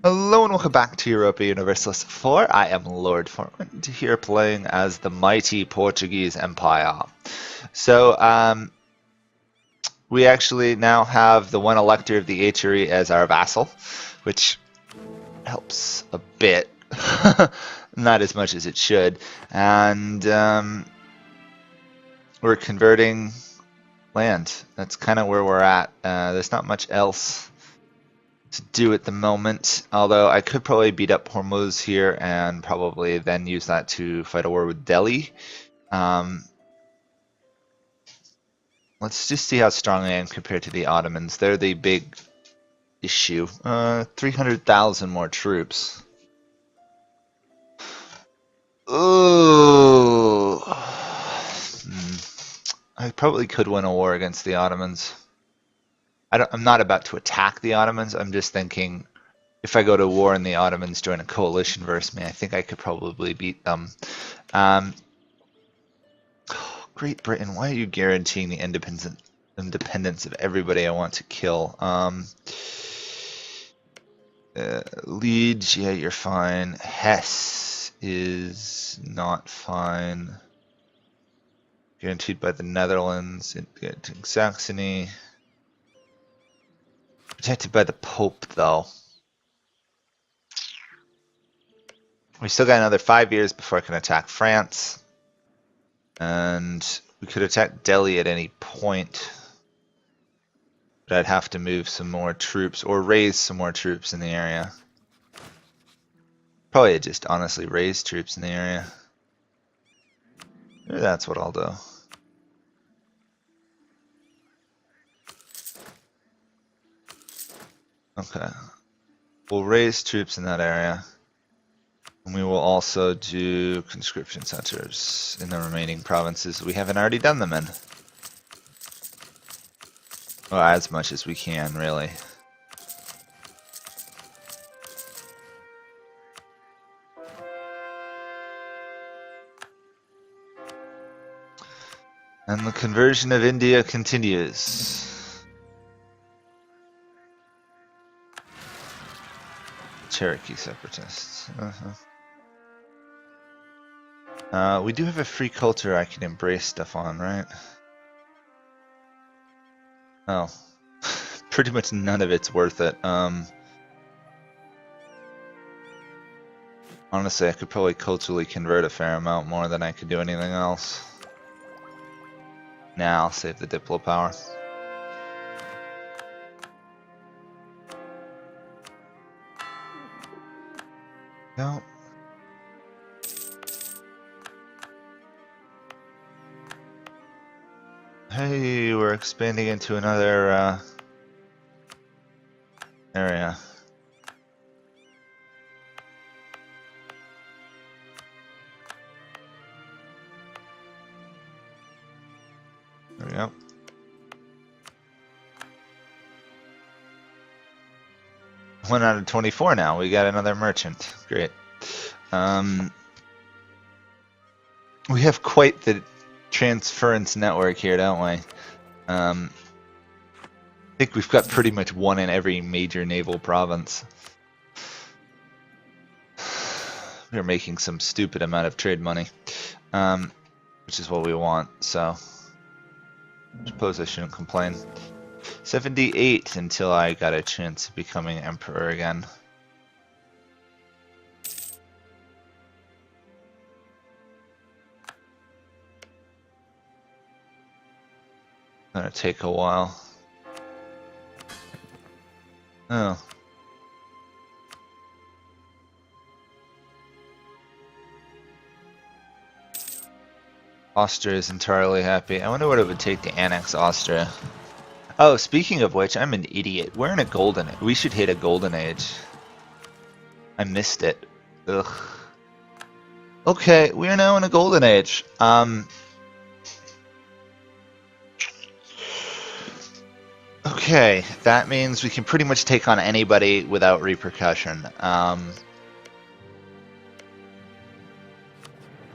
Hello and welcome back to Europa Universalis 4. I am Lord Forwind, here playing as the mighty Portuguese Empire. So, we actually now have the one elector of the HRE as our vassal, which helps a bit. Not as much as it should. And we're converting land. That's kind of where we're at. There's not much else to do at the moment, although I could probably beat up Hormuz here and probably then use that to fight a war with Delhi. Let's just see how strong I am compared to the Ottomans. They're the big issue. 300,000 more troops. Ooh. I probably could win a war against the Ottomans. I'm not about to attack the Ottomans. I'm just thinking if I go to war and the Ottomans join a coalition versus me, I think I could probably beat them. Great Britain, why are you guaranteeing the independence of everybody I want to kill? Liege, yeah, you're fine. Hesse is not fine. Guaranteed by the Netherlands. Saxony. Protected by the Pope, though. We still got another 5 years before I can attack France. And we could attack Delhi at any point. But I'd have to move some more troops, or raise some more troops in the area. Probably just honestly raise troops in the area. Maybe that's what I'll do. Okay. We'll raise troops in that area. And we will also do conscription centers in the remaining provinces we haven't already done them in. Well, as much as we can, really. And the conversion of India continues. Cherokee separatists. We do have a free culture I can embrace stuff on, right? Oh. Pretty much none of it's worth it. Honestly, I could probably culturally convert a fair amount more than I could do anything else. Nah, I'll save the Diplo power. No. Hey, we're expanding into another area. There we go. One out of 24 now. We got another merchant. Great. We have quite the transference network here, don't we? I think we've got pretty much one in every major naval province. We're making some stupid amount of trade money, which is what we want, so I suppose I shouldn't complain. 78 until I got a chance of becoming emperor again. Gonna take a while. Oh. Austria is entirely happy. I wonder what it would take to annex Austria. Oh, speaking of which, I'm an idiot. We're in a golden age. We should hit a golden age. I missed it. Ugh. Okay, we are now in a golden age. Okay, that means we can pretty much take on anybody without repercussion.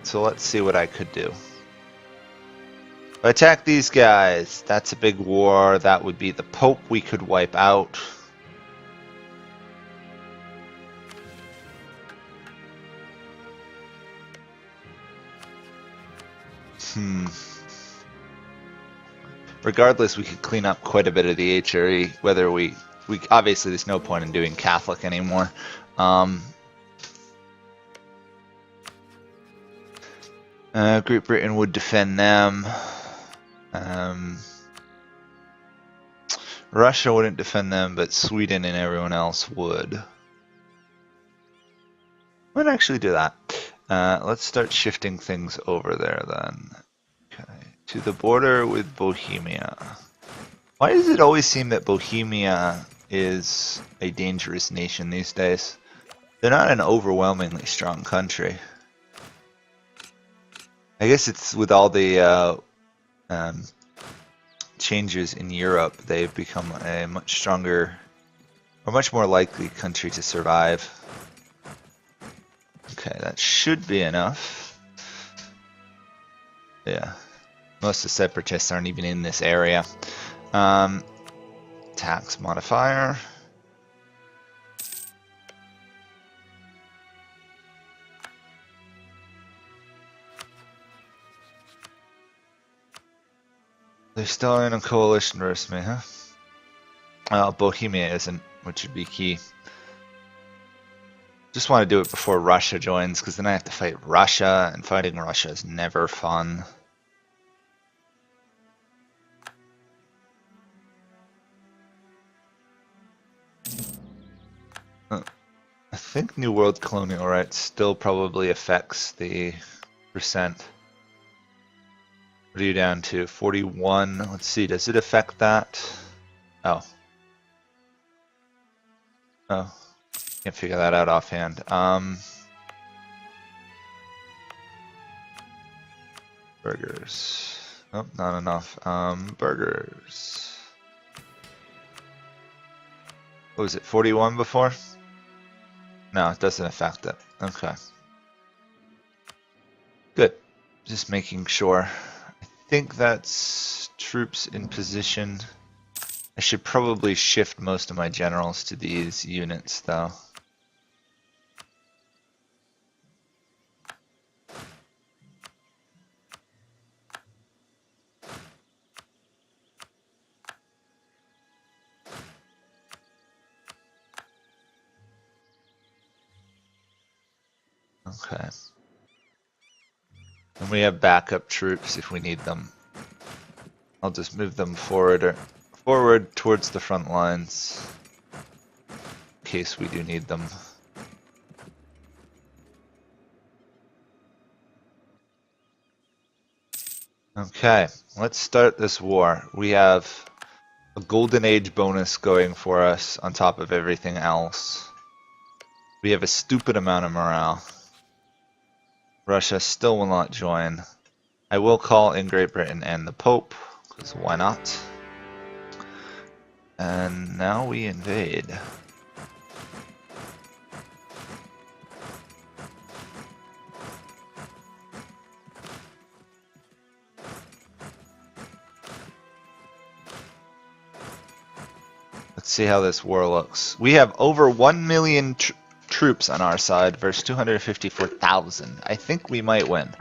So let's see what I could do. If I attack these guys, that's a big war. That would be the Pope we could wipe out. Regardless, we could clean up quite a bit of the HRE. Whether we obviously there's no point in doing Catholic anymore. Great Britain would defend them. Russia wouldn't defend them, but Sweden and everyone else would. Might actually do that. Let's start shifting things over there then. Okay, to the border with Bohemia. Why does it always seem that Bohemia is a dangerous nation these days? They're not an overwhelmingly strong country. I guess it's with all the changes in Europe, they've become a much stronger, or much more likely country to survive. Okay, that should be enough. Yeah, most of the separatists aren't even in this area. Tax modifier. They're still in a coalition versus me, huh? Bohemia isn't, which would be key. Just want to do it before Russia joins, because then I have to fight Russia, and fighting Russia is never fun. I think New World colonial rights still probably affects the percent. What are you down to? 41. Let's see, does it affect that? Oh. Oh. Can't figure that out offhand. Burgers. Oh, not enough. Burgers. What was it, 41 before? No, it doesn't affect it. Okay. Good. Just making sure. I think that's troops in position. I should probably shift most of my generals to these units, though. Okay. And we have backup troops if we need them. I'll just move them forward towards the front lines in case we do need them. Okay, let's start this war. We have a golden age bonus going for us on top of everything else. We have a stupid amount of morale. Russia still will not join. I will call in Great Britain and the Pope, because why not? And now we invade. Let's see how this war looks. We have over 1 million troops on our side versus 254,000. I think we might win.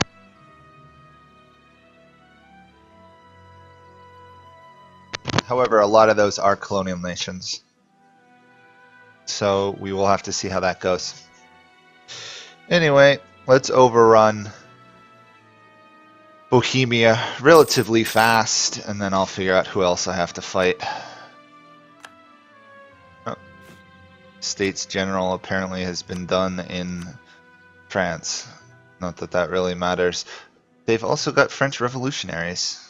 However, a lot of those are colonial nations. So we will have to see how that goes. Anyway, let's overrun Bohemia relatively fast, and then I'll figure out who else I have to fight. Oh. States General apparently has been done in France. Not that that really matters. They've also got French revolutionaries.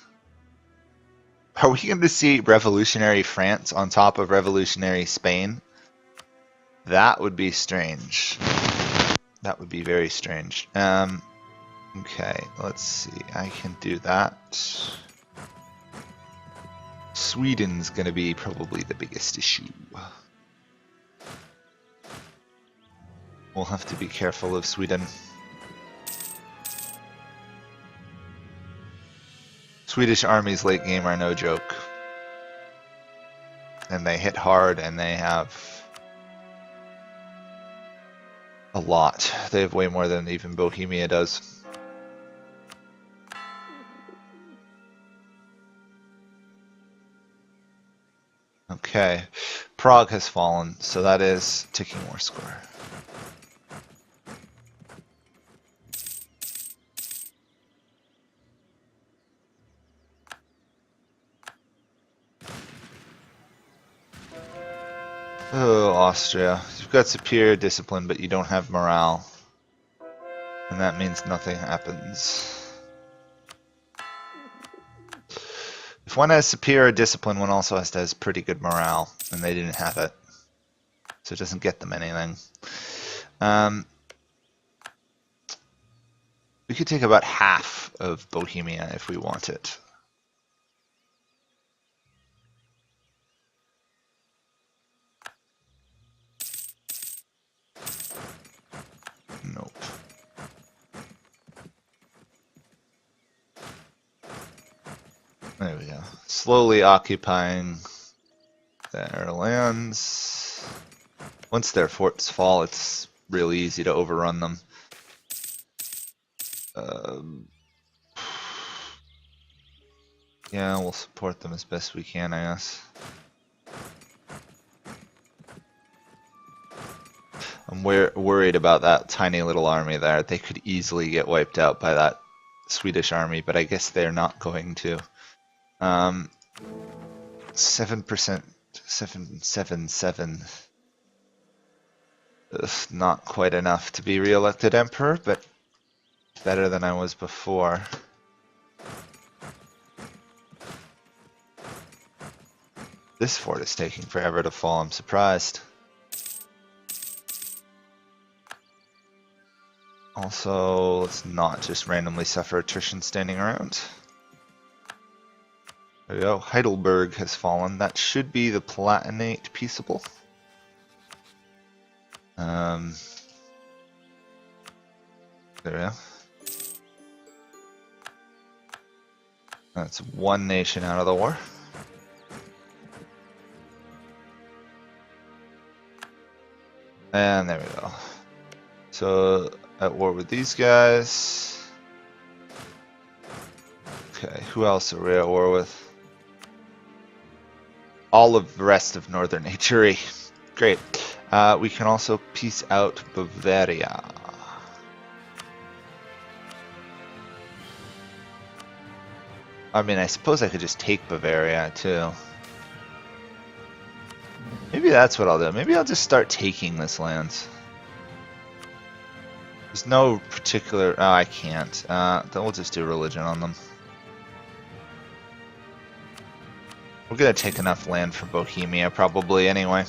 Are we going to see revolutionary France on top of revolutionary Spain? That would be strange. That would be very strange. Okay, let's see. I can do that. Sweden's going to be probably the biggest issue. We'll have to be careful of Sweden. Swedish armies late game are no joke. And they hit hard, and they have a lot. They have way more than even Bohemia does. Okay, Prague has fallen, so that is ticking war score. Oh, Austria. You've got superior discipline, but you don't have morale. And that means nothing happens. If one has superior discipline, one also has to have pretty good morale, and they didn't have it. So it doesn't get them anything. We could take about half of Bohemia if we want it. Nope. There we go. Slowly occupying their lands. Once their forts fall, it's really easy to overrun them. Yeah, we'll support them as best we can, I guess. I'm worried about that tiny little army there. They could easily get wiped out by that Swedish army, but I guess they're not going to. 7%, 777. Not quite enough to be re-elected emperor, but better than I was before. This fort is taking forever to fall, I'm surprised. Also, let's not just randomly suffer attrition standing around. There we go, Heidelberg has fallen. That should be the Palatinate Peaceable. There we go. That's one nation out of the war. And there we go. So, at war with these guys. Okay, who else are we at war with? All of the rest of Northern Italy. Great. We can also peace out Bavaria. I mean, I suppose I could just take Bavaria, too. Maybe that's what I'll do. Maybe I'll just start taking this land. There's no particular... Oh, I can't. Then we'll just do religion on them. We're gonna take enough land for Bohemia, probably, anyway.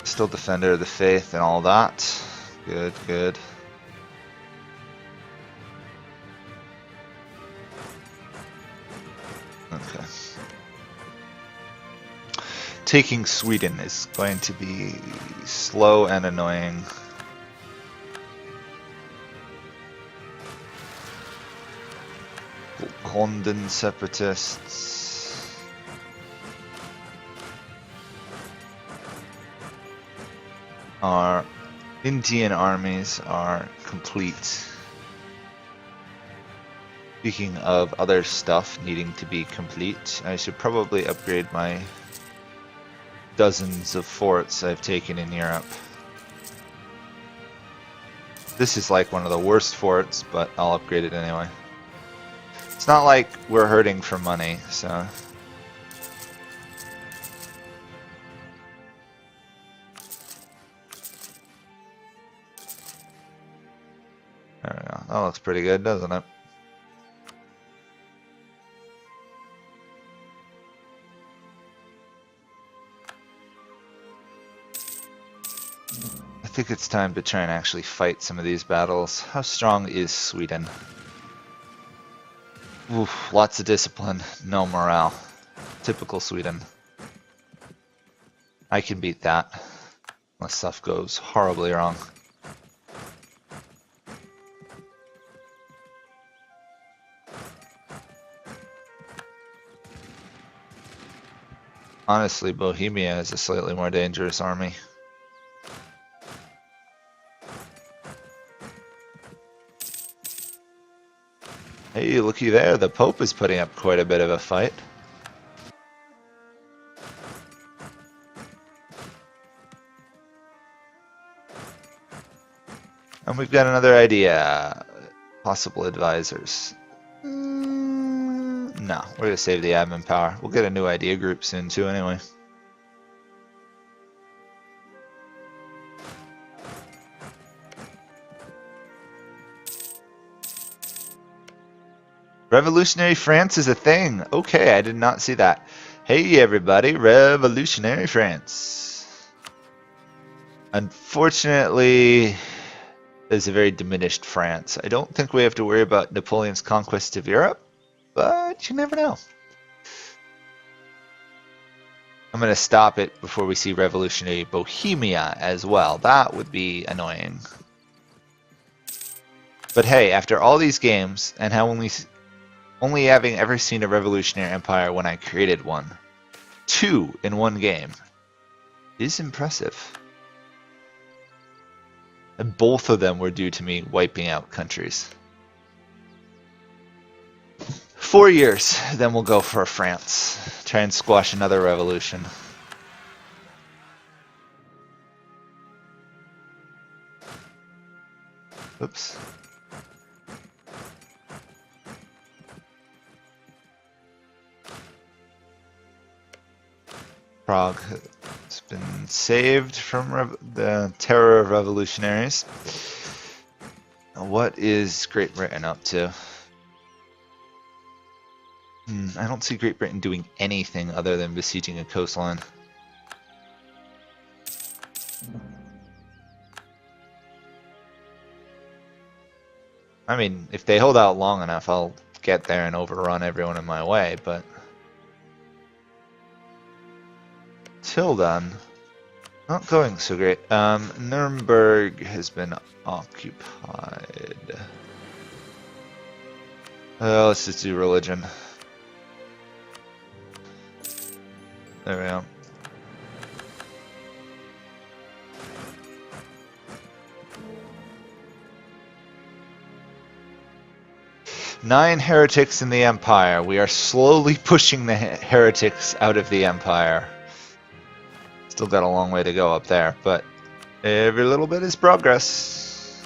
Still defender of the faith and all that. Good, good. Okay. Taking Sweden is going to be slow and annoying. London separatists. Our Indian armies are complete. Speaking of other stuff needing to be complete, I should probably upgrade my dozens of forts I've taken in Europe. This is like one of the worst forts, but I'll upgrade it anyway. It's not like we're hurting for money, so... There we go. That looks pretty good, doesn't it? I think it's time to try and actually fight some of these battles. How strong is Sweden? Oof, lots of discipline, no morale. Typical Sweden. I can beat that, unless stuff goes horribly wrong. Honestly, Bohemia is a slightly more dangerous army. Hey, looky there, the Pope is putting up quite a bit of a fight. And we've got another idea. Possible advisors. No, we're gonna save the admin power. We'll get a new idea group soon too anyway. Revolutionary France is a thing. Okay, I did not see that. Hey everybody, Revolutionary France. Unfortunately, there's a very diminished France. I don't think we have to worry about Napoleon's conquest of Europe, but you never know. I'm going to stop it before we see Revolutionary Bohemia as well. That would be annoying. But hey, after all these games, and how only having ever seen a revolutionary empire when I created one, 2 in one game, is impressive. And both of them were due to me wiping out countries. 4 years, then we'll go for France. Try and squash another revolution. Oops. Prague has been saved from the terror of revolutionaries. What is Great Britain up to? I don't see Great Britain doing anything other than besieging a coastline. I mean, if they hold out long enough, I'll get there and overrun everyone in my way, but till then, not going so great. Nuremberg has been occupied. Let's just do religion. There we go. Nine heretics in the Empire. We are slowly pushing the heretics out of the Empire. Still got a long way to go up there, but every little bit is progress.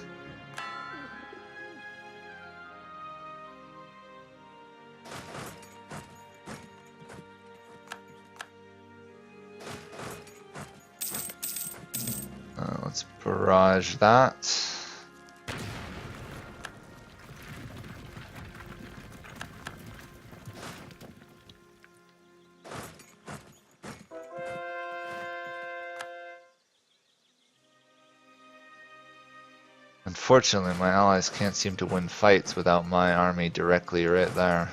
Let's barrage that. Unfortunately, my allies can't seem to win fights without my army directly right there.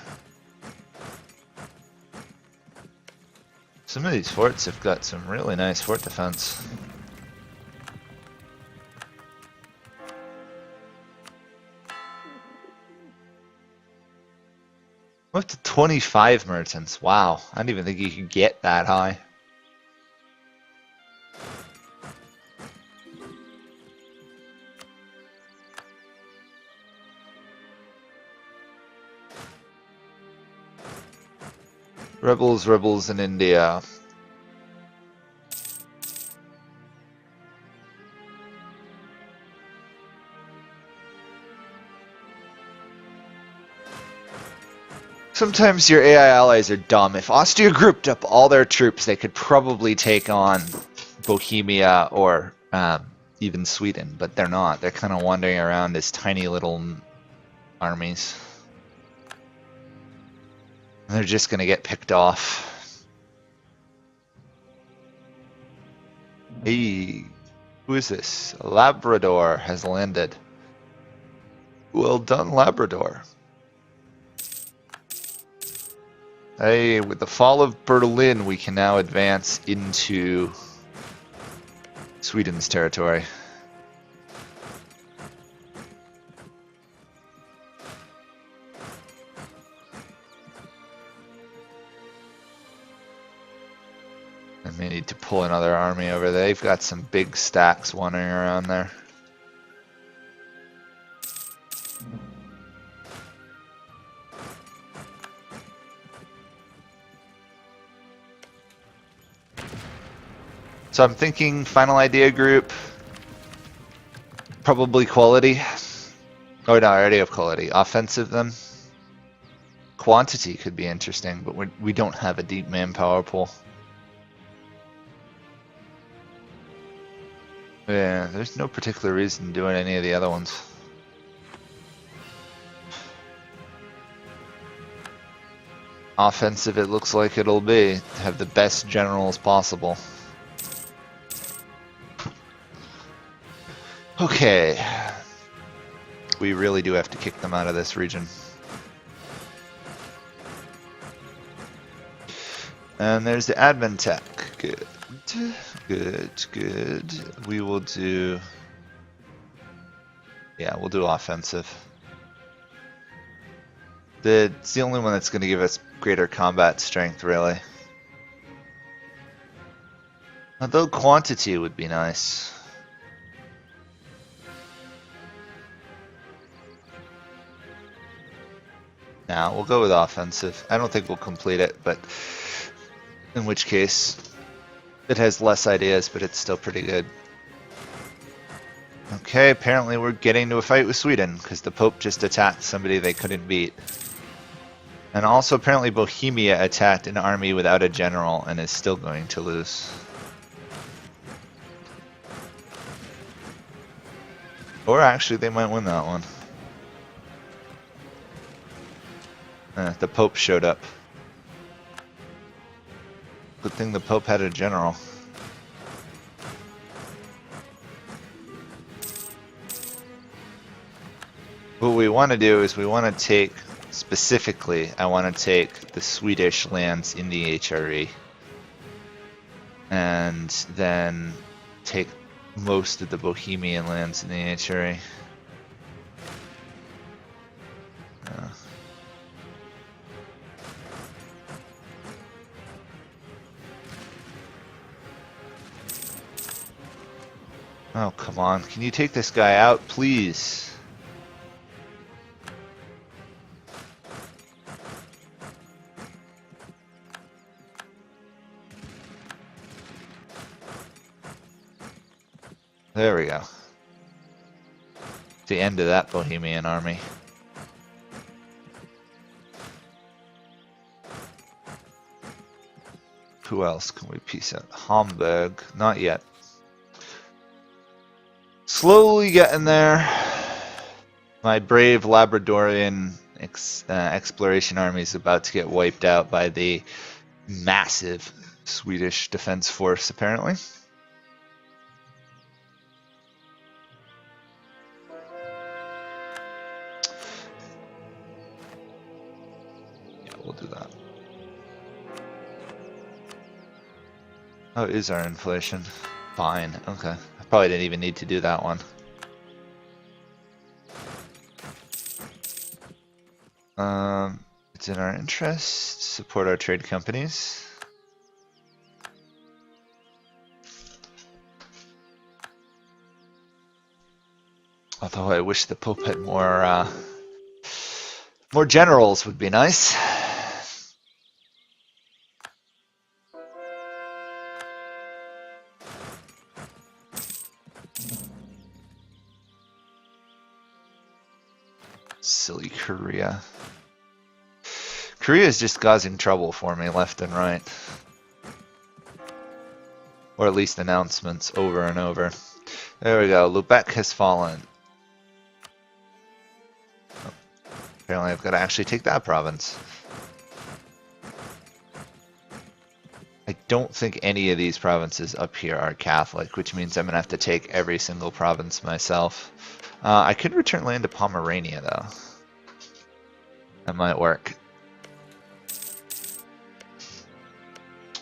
Some of these forts have got some really nice fort defense. We're up to 25 merchants. Wow, I didn't even think you could get that high. Rebels in India. Sometimes your AI allies are dumb. If Austria grouped up all their troops, they could probably take on Bohemia or even Sweden, but they're not. They're kind of wandering around as tiny little armies. They're just going to get picked off. Hey, who is this? Labrador has landed. Well done, Labrador. Hey, with the fall of Berlin, we can now advance into Sweden's territory. I may need to pull another army over there. They've got some big stacks wandering around there. So I'm thinking final idea group, probably quality. Oh no, I already have quality. Offensive then. Quantity could be interesting, but we don't have a deep manpower pool. Yeah, there's no particular reason doing any of the other ones. Offensive, it looks like it'll be. Have the best generals possible. Okay. We really do have to kick them out of this region. And there's the admin tech. Good. Good. We will do... Yeah, we'll do offensive. It's the only one that's going to give us greater combat strength, really. Although quantity would be nice. Nah, we'll go with offensive. I don't think we'll complete it, but in which case it has less ideas, but it's still pretty good. Okay, apparently we're getting to a fight with Sweden because the Pope just attacked somebody they couldn't beat. And also apparently Bohemia attacked an army without a general and is still going to lose. Or actually they might win that one. The Pope showed up. Good thing the Pope had a general. What we want to do is we want to take, specifically, I want to take the Swedish lands in the HRE. And then take most of the Bohemian lands in the HRE. Oh, come on. Can you take this guy out, please? There we go. The end of that Bohemian army. Who else can we piece out? Hamburg. Not yet. Slowly getting there. My brave Labradorian exploration army is about to get wiped out by the massive Swedish defense force, apparently. Yeah, we'll do that. Oh, it is our inflation. Fine, okay. I probably didn't even need to do that one. It's in our interest to support our trade companies. Although I wish the Pope had more generals would be nice. Silly Korea. Korea is just causing trouble for me left and right. Or at least announcements over and over. There we go. Lubeck has fallen. Oh, apparently I've got to actually take that province. I don't think any of these provinces up here are Catholic, which means I'm going to have to take every single province myself. I could return land to Pomerania, though. That might work.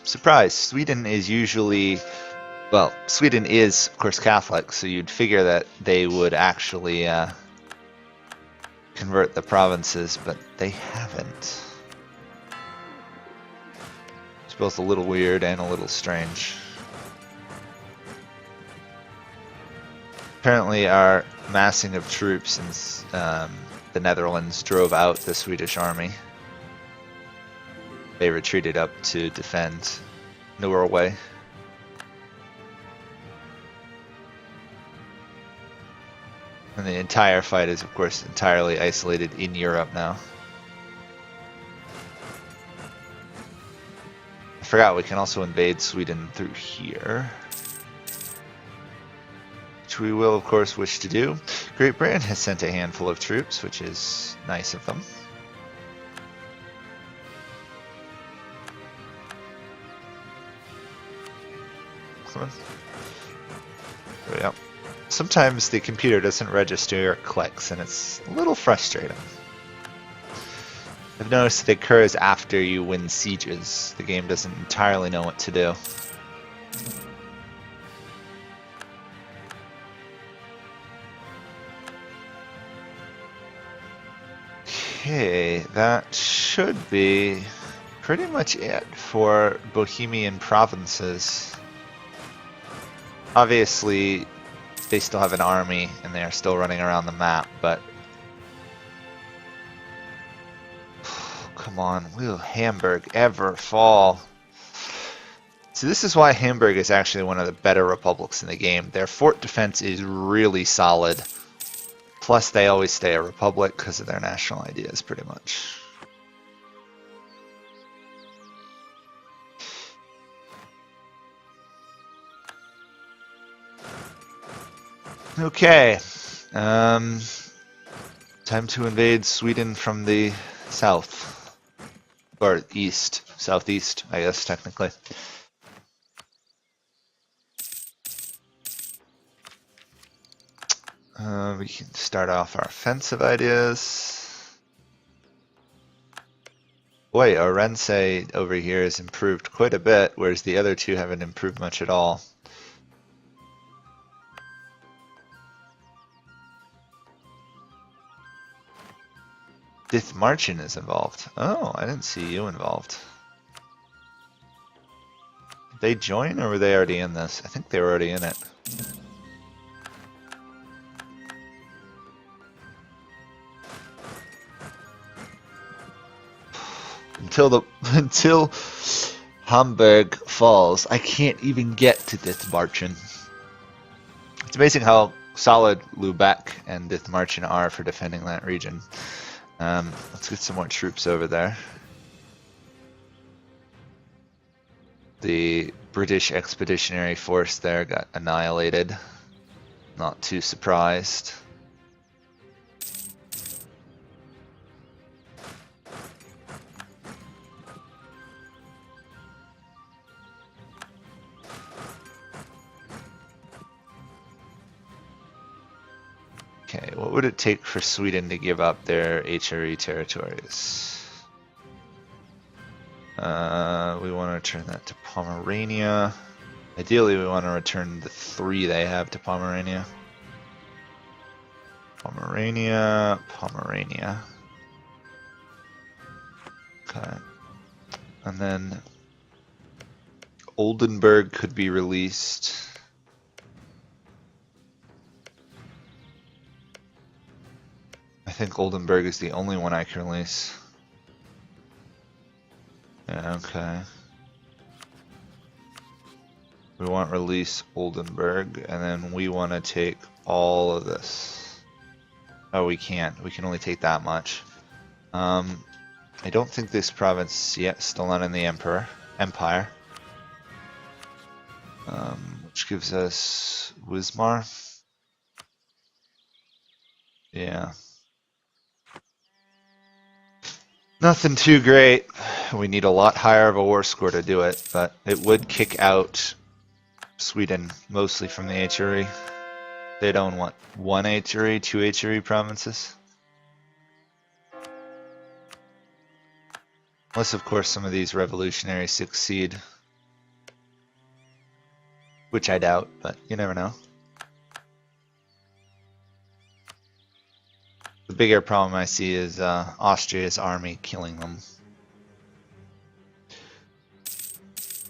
Surprise! Sweden is usually... Well, Sweden is, of course, Catholic, so you'd figure that they would actually convert the provinces, but they haven't. It's both a little weird and a little strange. Apparently our massing of troops in the Netherlands drove out the Swedish army. They retreated up to defend Norway. And the entire fight is, of course, entirely isolated in Europe now. I forgot we can also invade Sweden through here, which we will, of course, wish to do. Great Britain has sent a handful of troops, which is nice of them. Come on. There we go. Sometimes the computer doesn't register your clicks, and it's a little frustrating. I've noticed it occurs after you win sieges. The game doesn't entirely know what to do. Okay, that should be pretty much it for Bohemian provinces. Obviously, they still have an army and they are still running around the map, but come on, will Hamburg ever fall? So this is why Hamburg is actually one of the better republics in the game. Their fort defense is really solid. Plus they always stay a republic because of their national ideas, pretty much. Okay. Time to invade Sweden from the south. Or east. Southeast, I guess, technically. We can start off our offensive ideas. Boy, Orense over here has improved quite a bit, whereas the other two haven't improved much at all. Dithmarschen is involved. Oh, I didn't see you involved. Did they join, or were they already in this? I think they were already in it. Until Hamburg falls, I can't even get to Dithmarschen. It's amazing how solid Lubeck and Dithmarschen are for defending that region. Let's get some more troops over there. The British Expeditionary Force there got annihilated. Not too surprised. Okay, what would it take for Sweden to give up their HRE territories? We want to return that to Pomerania. Ideally, we want to return the 3 they have to Pomerania. Pomerania, Pomerania. Okay. And then Oldenburg could be released. I think Oldenburg is the only one I can release. Yeah, okay. We want release Oldenburg, and then we want to take all of this. Oh, we can't. We can only take that much. I don't think this province yet still not in the empire. Which gives us Wismar. Yeah. Nothing too great. We need a lot higher of a war score to do it, but it would kick out Sweden mostly from the HRE. They'd own what? 1 HRE, 2 HRE provinces? Unless, of course, some of these revolutionaries succeed. Which I doubt, but you never know. The bigger problem I see is Austria's army killing them.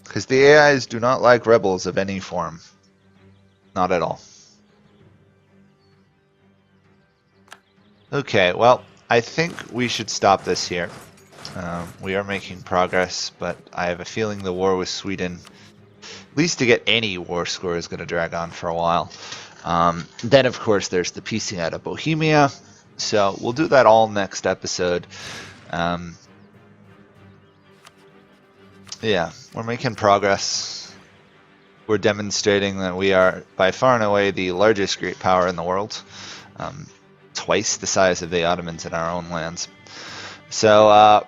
Because the AIs do not like rebels of any form. Not at all. Okay, well, I think we should stop this here. We are making progress, but I have a feeling the war with Sweden, at least to get any war score, is going to drag on for a while. Then, of course, there's the piecing out of Bohemia. So we'll do that all next episode. Yeah, we're making progress. We're demonstrating that we are by far and away the largest great power in the world. Twice the size of the Ottomans in our own lands. So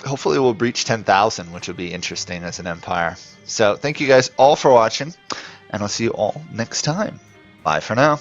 hopefully we'll breach 10,000, which will be interesting as an empire. So thank you guys all for watching, and I'll see you all next time. Bye for now.